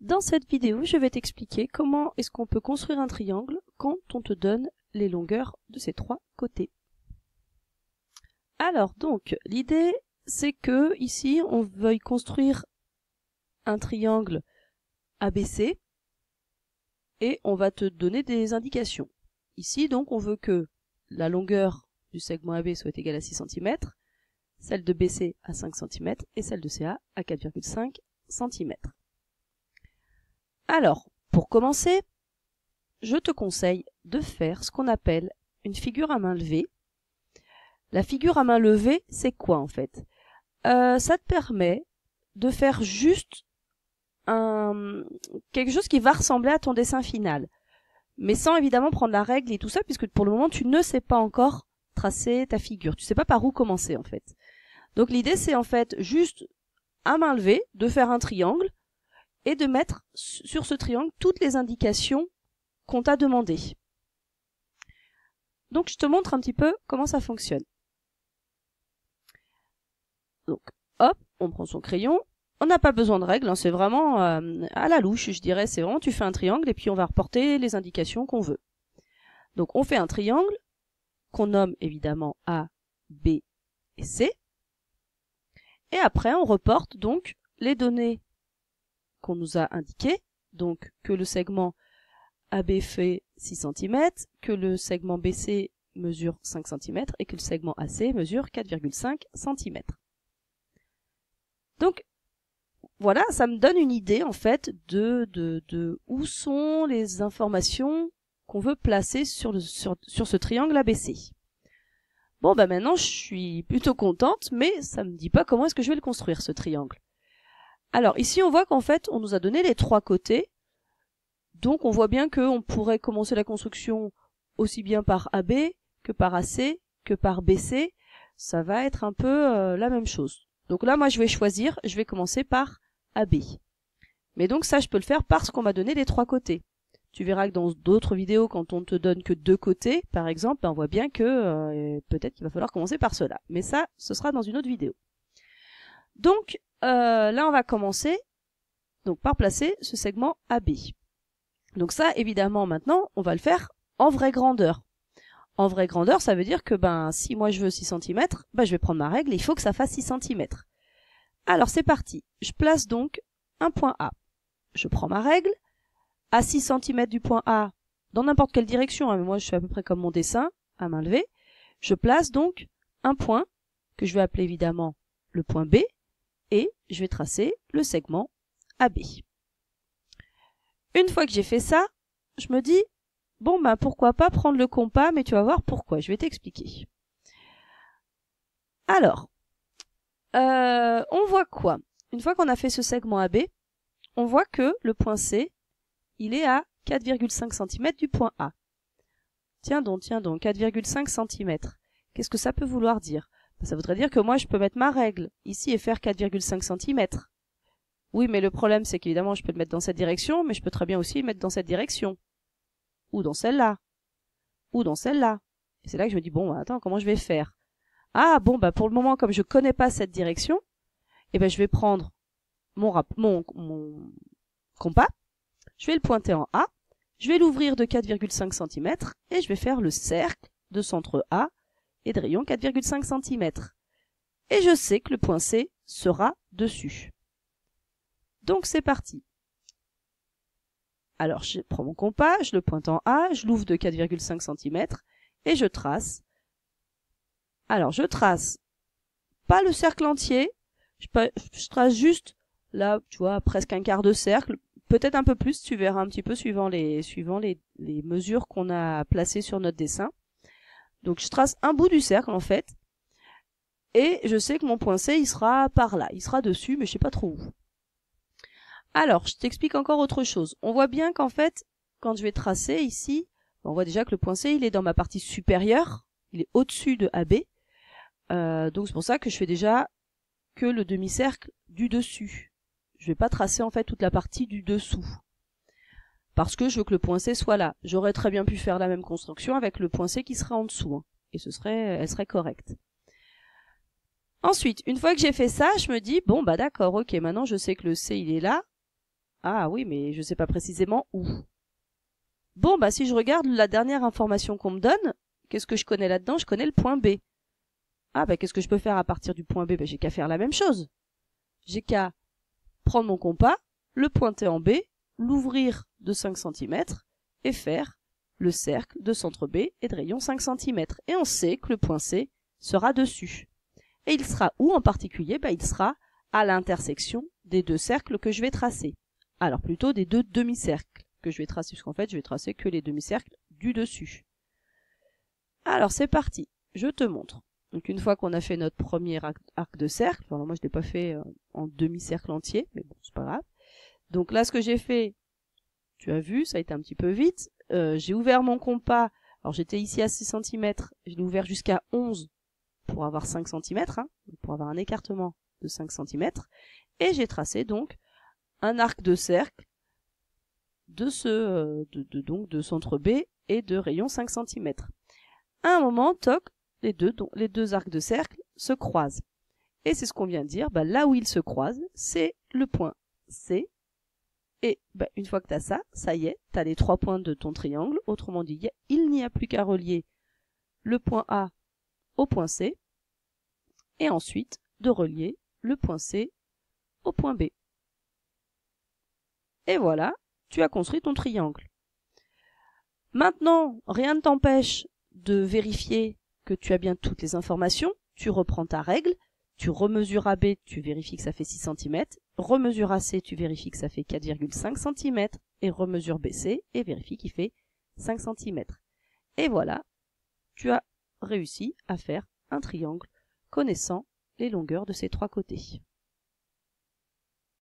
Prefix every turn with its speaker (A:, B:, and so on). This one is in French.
A: Dans cette vidéo, je vais t'expliquer comment est-ce qu'on peut construire un triangle quand on te donne les longueurs de ces trois côtés. Alors donc, l'idée c'est que ici on veuille construire un triangle ABC et on va te donner des indications. Ici donc on veut que la longueur du segment AB soit égale à 6 cm, celle de BC à 5 cm et celle de CA à 4,5 cm. Alors, pour commencer, je te conseille de faire ce qu'on appelle une figure à main levée. La figure à main levée, c'est quoi en fait? Ça te permet de faire juste quelque chose qui va ressembler à ton dessin final, mais sans évidemment prendre la règle et tout ça, puisque pour le moment tu ne sais pas encore tracer ta figure, tu sais pas par où commencer en fait. Donc l'idée c'est en fait juste à main levée de faire un triangle et de mettre sur ce triangle toutes les indications qu'on t'a demandées. Donc je te montre un petit peu comment ça fonctionne. Donc hop, on prend son crayon. On n'a pas besoin de règles, hein, c'est vraiment à la louche, je dirais. C'est vraiment tu fais un triangle et puis on va reporter les indications qu'on veut. Donc on fait un triangle qu'on nomme évidemment A, B et C. Et après on reporte donc les données qu'on nous a indiquées, donc que le segment AB fait 6 cm, que le segment BC mesure 5 cm et que le segment AC mesure 4,5 cm. Donc voilà, ça me donne une idée en fait de où sont les informations qu'on veut placer sur ce triangle ABC. Bon bah maintenant je suis plutôt contente, mais ça me dit pas comment est-ce que je vais le construire ce triangle. Alors ici on voit qu'en fait on nous a donné les trois côtés, donc on voit bien qu'on pourrait commencer la construction aussi bien par AB que par AC que par BC, ça va être un peu la même chose. Donc là moi je vais choisir, je vais commencer par AB. Mais donc ça je peux le faire parce qu'on m'a donné les trois côtés. Tu verras que dans d'autres vidéos quand on te donne que deux côtés par exemple, on voit bien que peut-être qu'il va falloir commencer par cela. Mais ça ce sera dans une autre vidéo. Donc là on va commencer donc par placer ce segment AB. Donc ça évidemment maintenant on va le faire en vraie grandeur. En vraie grandeur ça veut dire que si moi je veux 6 cm, je vais prendre ma règle et il faut que ça fasse 6 cm. Alors c'est parti, je place donc un point A. Je prends ma règle, à 6 cm du point A, dans n'importe quelle direction, hein, mais moi je fais à peu près comme mon dessin, à main levée, je place donc un point, que je vais appeler évidemment le point B, et je vais tracer le segment AB. Une fois que j'ai fait ça, je me dis, bon pourquoi pas prendre le compas, mais tu vas voir pourquoi, je vais t'expliquer. Alors, on voit quoi? Une fois qu'on a fait ce segment AB, on voit que le point C, il est à 4,5 cm du point A. Tiens donc, 4,5 cm. Qu'est-ce que ça peut vouloir dire? Ça voudrait dire que moi je peux mettre ma règle ici et faire 4,5 cm. Oui, mais le problème c'est qu'évidemment je peux le mettre dans cette direction, mais je peux très bien aussi le mettre dans cette direction. Ou dans celle-là. Ou dans celle-là. Et c'est là que je me dis, bon, attends, comment je vais faire? Ah, bon, pour le moment, comme je connais pas cette direction, je vais prendre mon compas, je vais le pointer en A, je vais l'ouvrir de 4,5 cm et je vais faire le cercle de centre A et de rayon 4,5 cm. Et je sais que le point C sera dessus. Donc c'est parti. Alors je prends mon compas, je le pointe en A, je l'ouvre de 4,5 cm et je trace. Alors je trace pas le cercle entier, je trace juste là, tu vois, presque un quart de cercle, peut-être un peu plus, tu verras un petit peu suivant les mesures qu'on a placées sur notre dessin. Donc je trace un bout du cercle en fait, et je sais que mon point C il sera par là, il sera dessus, mais je sais pas trop où. Alors je t'explique encore autre chose. On voit bien qu'en fait, quand je vais tracer ici, on voit déjà que le point C il est dans ma partie supérieure, il est au-dessus de AB, donc c'est pour ça que je fais déjà que le demi-cercle du dessus. Je vais pas tracer en fait toute la partie du dessous. Parce que je veux que le point C soit là. J'aurais très bien pu faire la même construction avec le point C qui sera en dessous. Hein, et elle serait correcte. Ensuite, une fois que j'ai fait ça, je me dis, bon d'accord, ok, maintenant je sais que le C il est là. Ah oui, mais je sais pas précisément où. Bon, bah si je regarde la dernière information qu'on me donne, qu'est-ce que je connais là-dedans? Je connais le point B. Ah bah qu'est-ce que je peux faire à partir du point B? Bah j'ai qu'à faire la même chose. J'ai qu'à prendre mon compas, le pointer en B, l'ouvrir de 5 cm et faire le cercle de centre B et de rayon 5 cm. Et on sait que le point C sera dessus. Et il sera où en particulier? Bah il sera à l'intersection des deux cercles que je vais tracer. Alors plutôt des deux demi-cercles que je vais tracer, puisqu'en fait je vais tracer que les demi-cercles du dessus. Alors c'est parti, je te montre. Donc une fois qu'on a fait notre premier arc de cercle, alors moi je l'ai pas fait en demi-cercle entier, mais bon c'est pas grave. Donc là ce que j'ai fait, tu as vu, ça a été un petit peu vite. J'ai ouvert mon compas, alors j'étais ici à 6 cm, je l'ai ouvert jusqu'à 11 pour avoir 5 cm, hein, pour avoir un écartement de 5 cm, et j'ai tracé donc un arc de cercle de donc de centre B et de rayon 5 cm. À un moment, toc, les deux arcs de cercle se croisent. Et c'est ce qu'on vient de dire, bah, là où ils se croisent, c'est le point C. Et bah, une fois que tu as ça, ça y est, tu as les 3 points de ton triangle. Autrement dit, il n'y a plus qu'à relier le point A au point C. Et ensuite, de relier le point C au point B. Et voilà, tu as construit ton triangle. Maintenant, rien ne t'empêche de vérifier que tu as bien toutes les informations. Tu reprends ta règle, tu remesures AB, tu vérifies que ça fait 6 cm, remesure AC, tu vérifies que ça fait 4,5 cm, et remesure BC, et vérifie qu'il fait 5 cm. Et voilà, tu as réussi à faire un triangle connaissant les longueurs de ses 3 côtés.